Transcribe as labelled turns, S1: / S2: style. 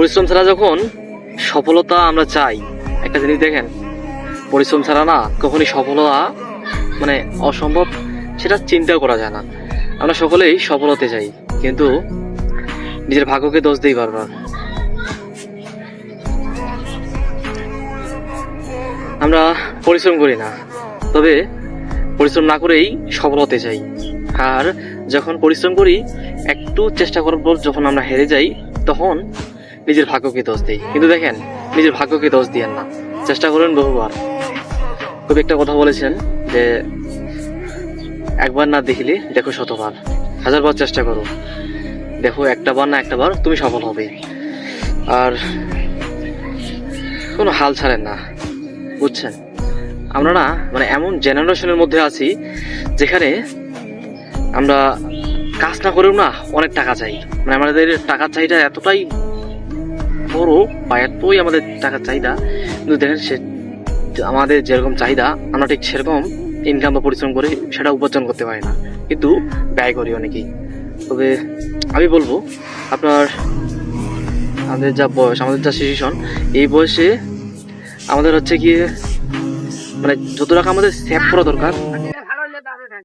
S1: পরিশ্রম ছাড়া যখন সফলতা আমরা চাই, একটা জিনিস দেখেন, পরিশ্রম ছাড়া না কখনই সফলতা মানে অসম্ভব, সেটা চিন্তা করা যায় না। আমরা সকলেই সফল হতে চাই, কিন্তু নিজের ভাগ্যকে দোষ দিই বারবার। আমরা পরিশ্রম করি না, তবে পরিশ্রম না করেই সফল হতে চাই। আর যখন পরিশ্রম করি, একটু চেষ্টা করার পর যখন আমরা হেরে যাই, তখন নিজের ভাগ্যকে দোষ দিই। কিন্তু দেখেন, নিজের ভাগ্যকে দোষ দিয়েন না, চেষ্টা করেন বহুবার। কবি একটা কথা বলেছেন যে, একবার না দেখিলে দেখো শতবার, হাজারবার চেষ্টা করো, দেখো একটা বার না একটা বার তুমি সফল হবে। আর কোনো হাল ছাড়েন না, বুঝছেন? আমরা না মানে এমন জেনারেশনের মধ্যে আছি যেখানে আমরা কাজ না করেও না অনেক টাকা চাই। মানে আমাদের টাকার চাহিদা এতটাই বড়, বা এতই আমাদের টাকার চাহিদা, কিন্তু দেখেন সে আমাদের যেরকম চাহিদা আমরা ঠিক সেরকম ইনকাম বা পরিশ্রম করে সেটা উপার্জন করতে পারি না, কিন্তু ব্যয় করি অনেকেই। তবে আমি বলবো, আপনার আমাদের যা বয়স, আমাদের যা সিচুয়েশন, এই বয়সে আমাদের হচ্ছে গিয়ে মানে যত টাকা আমাদের সেভ করা দরকার